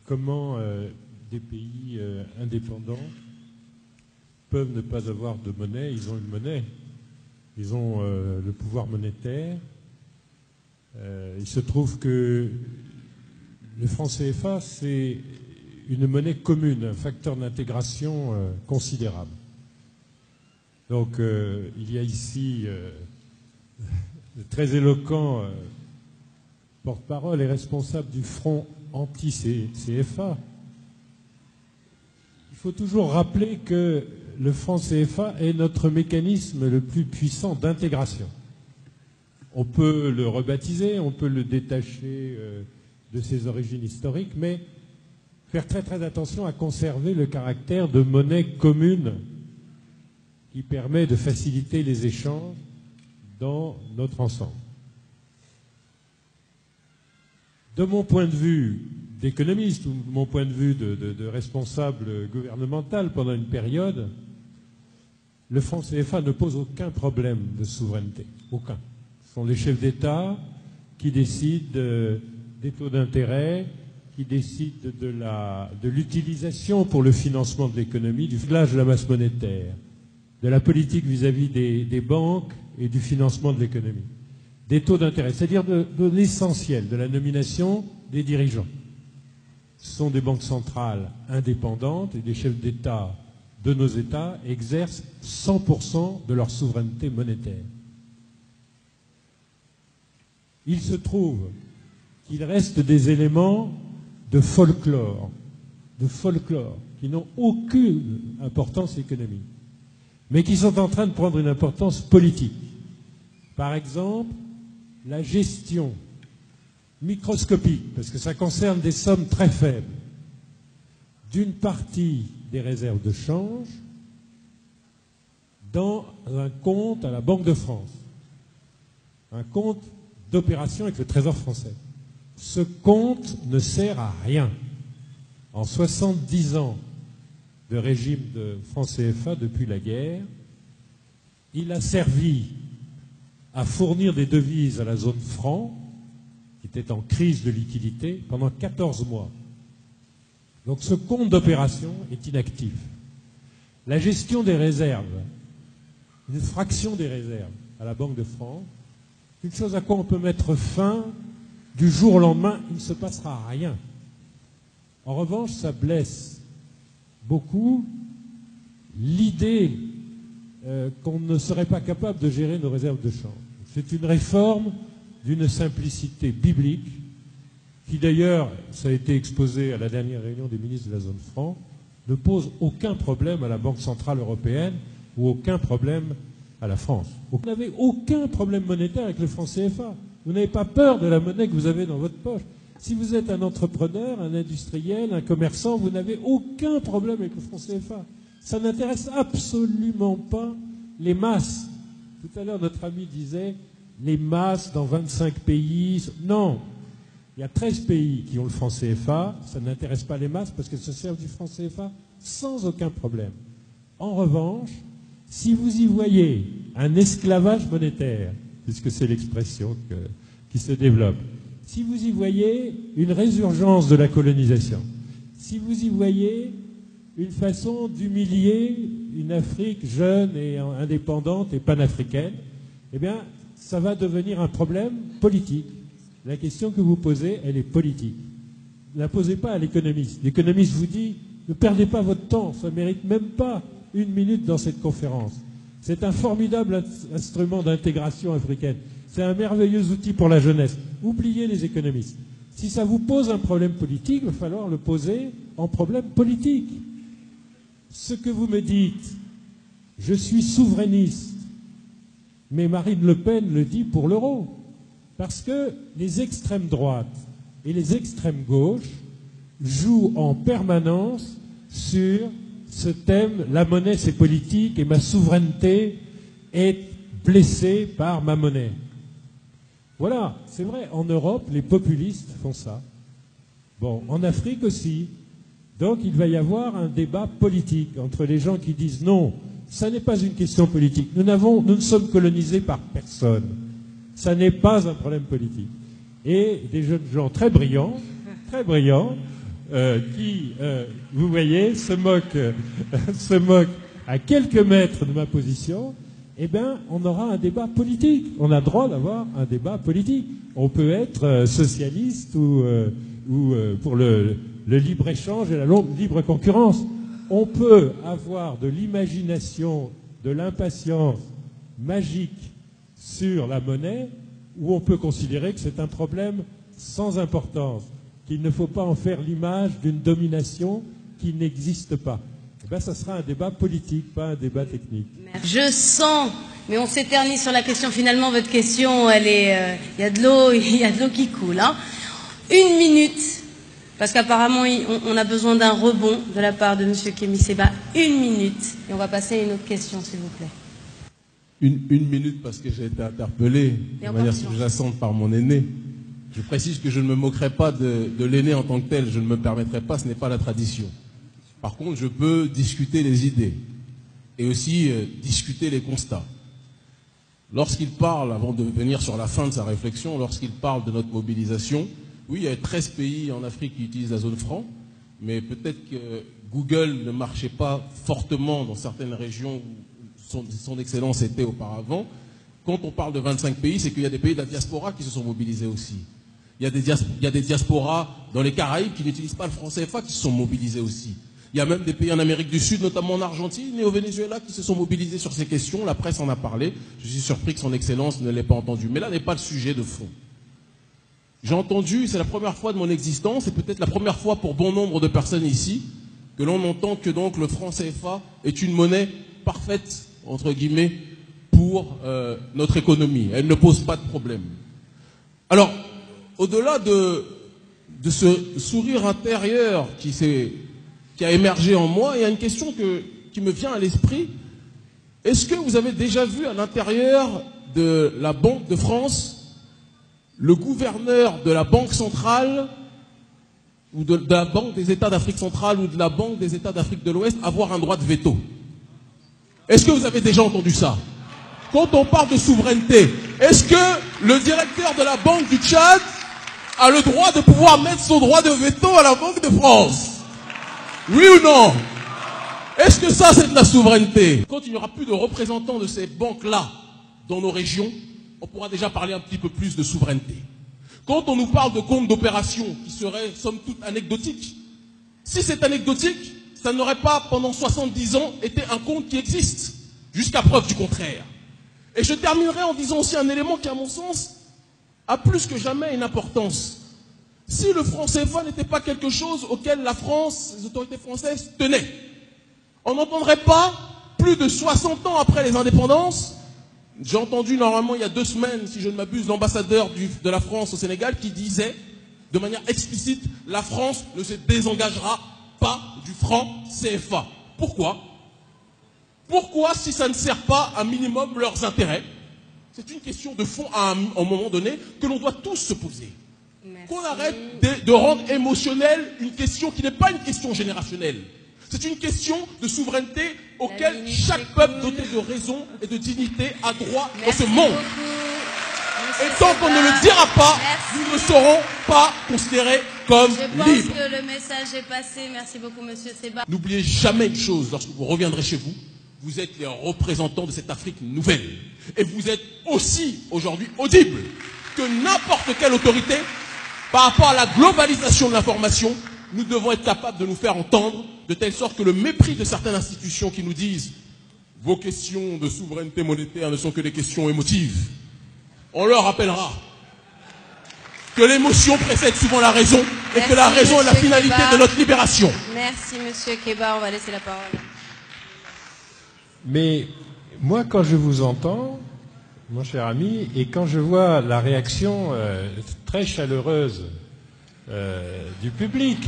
comment des pays indépendants peuvent ne pas avoir de monnaie. Ils ont une monnaie, ils ont le pouvoir monétaire. Il se trouve que le franc CFA, c'est une monnaie commune, un facteur d'intégration considérable. Donc il y a ici de très éloquent porte-parole et responsable du front anti-CFA. Il faut toujours rappeler que le franc CFA est notre mécanisme le plus puissant d'intégration. On peut le rebaptiser, on peut le détacher de ses origines historiques, mais faire très très attention à conserver le caractère de monnaie commune qui permet de faciliter les échanges dans notre ensemble. De mon point de vue d'économiste ou de mon point de vue de responsable gouvernemental pendant une période, le franc CFA ne pose aucun problème de souveraineté, aucun. Ce sont les chefs d'État qui décident des taux d'intérêt, qui décident de l'utilisation pour le financement de l'économie, du réglage de la masse monétaire, de la politique vis-à-vis des banques et du financement de l'économie, des taux d'intérêt, c'est-à-dire de l'essentiel, de la nomination des dirigeants. Ce sont des banques centrales indépendantes et des chefs d'État de nos États exercent 100% de leur souveraineté monétaire. Il se trouve qu'il reste des éléments de folklore qui n'ont aucune importance économique, mais qui sont en train de prendre une importance politique. Par exemple, la gestion microscopique, parce que ça concerne des sommes très faibles, d'une partie des réserves de change dans un compte à la Banque de France, un compte d'opération avec le Trésor français. Ce compte ne sert à rien. En 70 ans de régime de franc CFA depuis la guerre, il a servi à fournir des devises à la zone franc, qui était en crise de liquidité, pendant 14 mois. Donc ce compte d'opération est inactif. La gestion des réserves, une fraction des réserves à la Banque de France, une chose à quoi on peut mettre fin du jour au lendemain, il ne se passera rien. En revanche, ça blesse beaucoup l'idée qu'on ne serait pas capable de gérer nos réserves de change. C'est une réforme d'une simplicité biblique qui d'ailleurs, ça a été exposé à la dernière réunion des ministres de la zone franc, ne pose aucun problème à la Banque centrale européenne ou aucun problème à la France. Vous n'avez aucun problème monétaire avec le franc CFA. Vous n'avez pas peur de la monnaie que vous avez dans votre poche. Si vous êtes un entrepreneur, un industriel, un commerçant, vous n'avez aucun problème avec le franc CFA. Ça n'intéresse absolument pas les masses. Tout à l'heure, notre ami disait les masses dans 25 pays. Non. Il y a 13 pays qui ont le franc CFA. Ça n'intéresse pas les masses parce qu'elles se servent du franc CFA sans aucun problème. En revanche, si vous y voyez un esclavage monétaire, puisque c'est l'expression qui se développe, si vous y voyez une résurgence de la colonisation, si vous y voyez une façon d'humilier une Afrique jeune et indépendante et panafricaine, eh bien, ça va devenir un problème politique. La question que vous posez, elle est politique. Ne la posez pas à l'économiste. L'économiste vous dit, ne perdez pas votre temps, ça ne mérite même pas une minute dans cette conférence. C'est un formidable instrument d'intégration africaine. C'est un merveilleux outil pour la jeunesse. Oubliez les économistes. Si ça vous pose un problème politique, il va falloir le poser en problème politique. Ce que vous me dites, je suis souverainiste, mais Marine Le Pen le dit pour l'euro. Parce que les extrêmes droites et les extrêmes gauches jouent en permanence sur ce thème, la monnaie c'est politique et ma souveraineté est blessée par ma monnaie. Voilà, c'est vrai, en Europe, les populistes font ça. Bon, en Afrique aussi. Donc il va y avoir un débat politique entre les gens qui disent non, ça n'est pas une question politique. Nous ne sommes colonisés par personne. Ça n'est pas un problème politique. Et des jeunes gens très brillants, qui, vous voyez, se moque à quelques mètres de ma position, eh bien, on aura un débat politique. On a le droit d'avoir un débat politique. On peut être socialiste ou pour le libre-échange et la libre concurrence. On peut avoir de l'imagination, de l'impatience magique sur la monnaie, ou on peut considérer que c'est un problème sans importance, qu'il ne faut pas en faire l'image d'une domination qui n'existe pas. Eh bien, ça sera un débat politique, pas un débat technique. Je sens, mais on s'éternise sur la question. Finalement, votre question, elle est, il y a de l'eau qui coule. Hein. 1 minute, parce qu'apparemment, on a besoin d'un rebond de la part de M. Kémy Séba. 1 minute, et on va passer à une autre question, s'il vous plaît. Une minute, parce que j'ai été interpellé de manière sous-jacente par mon aîné. Je précise que je ne me moquerai pas de l'aîné en tant que tel, je ne me permettrai pas, ce n'est pas la tradition. Par contre, je peux discuter les idées et aussi discuter les constats. Lorsqu'il parle, avant de venir sur la fin de sa réflexion, lorsqu'il parle de notre mobilisation, oui, il y a 13 pays en Afrique qui utilisent la zone franc, mais peut-être que Google ne marchait pas fortement dans certaines régions où son excellence était auparavant. Quand on parle de 25 pays, c'est qu'il y a des pays de la diaspora qui se sont mobilisés aussi. Il y a des diasporas dans les Caraïbes qui n'utilisent pas le franc CFA qui se sont mobilisés aussi. Il y a même des pays en Amérique du Sud, notamment en Argentine et au Venezuela, qui se sont mobilisés sur ces questions. La presse en a parlé. Je suis surpris que son excellence ne l'ait pas entendu. Mais là n'est pas le sujet de fond. J'ai entendu, c'est la première fois de mon existence, et peut-être la première fois pour bon nombre de personnes ici, que l'on entend que donc le franc CFA est une monnaie parfaite, entre guillemets, pour notre économie. Elle ne pose pas de problème. Alors, au-delà de ce sourire intérieur qui a émergé en moi, il y a une question qui me vient à l'esprit. Est-ce que vous avez déjà vu à l'intérieur de la Banque de France le gouverneur de la Banque centrale ou de la Banque des États d'Afrique centrale ou de la Banque des États d'Afrique de l'Ouest avoir un droit de veto? Est-ce que vous avez déjà entendu ça? Quand on parle de souveraineté, est-ce que le directeur de la Banque du Tchad a le droit de pouvoir mettre son droit de veto à la Banque de France? Oui ou non? Est-ce que ça, c'est de la souveraineté? Quand il n'y aura plus de représentants de ces banques-là dans nos régions, on pourra déjà parler un petit peu plus de souveraineté. Quand on nous parle de comptes d'opération qui seraient, somme toute, anecdotiques, si c'est anecdotique, ça n'aurait pas, pendant 70 ans, été un compte qui existe, jusqu'à preuve du contraire. Et je terminerai en disant aussi un élément qui, à mon sens, a plus que jamais une importance. Si le franc CFA n'était pas quelque chose auquel la France, les autorités françaises tenaient, on n'entendrait pas, plus de 60 ans après les indépendances, j'ai entendu normalement il y a 2 semaines, si je ne m'abuse, l'ambassadeur de la France au Sénégal qui disait, de manière explicite, la France ne se désengagera pas du franc CFA. Pourquoi? Pourquoi, si ça ne sert pas un minimum leurs intérêts? C'est une question de fond à un moment donné que l'on doit tous se poser. Qu'on arrête de rendre émotionnelle une question qui n'est pas une question générationnelle. C'est une question de souveraineté auquel chaque peuple doté de raison et de dignité a droit dans ce monde. Et tant qu'on ne le dira pas, nous ne serons pas considérés comme libres. Je pense que le message est passé. Merci beaucoup, Monsieur Séba. N'oubliez jamais une chose, lorsque vous reviendrez chez vous, vous êtes les représentants de cette Afrique nouvelle. Et vous êtes aussi, aujourd'hui, audibles que n'importe quelle autorité. Par rapport à la globalisation de l'information, nous devons être capables de nous faire entendre, de telle sorte que le mépris de certaines institutions qui nous disent « vos questions de souveraineté monétaire ne sont que des questions émotives », on leur rappellera que l'émotion précède souvent la raison et que la raison est la finalité de notre libération. Merci, Monsieur Kéba. On va laisser la parole. Mais moi, quand je vous entends, mon cher ami, et quand je vois la réaction très chaleureuse du public,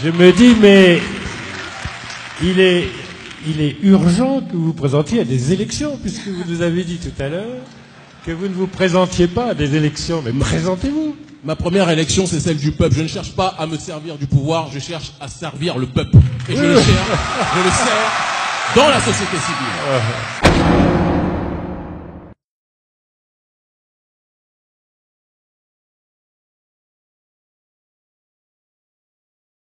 je me dis, mais il est urgent que vous vous présentiez à des élections, puisque vous nous avez dit tout à l'heure que vous ne vous présentiez pas à des élections, mais présentez-vous. Ma première élection, c'est celle du peuple. Je ne cherche pas à me servir du pouvoir, je cherche à servir le peuple. Et je le sers dans la société civile.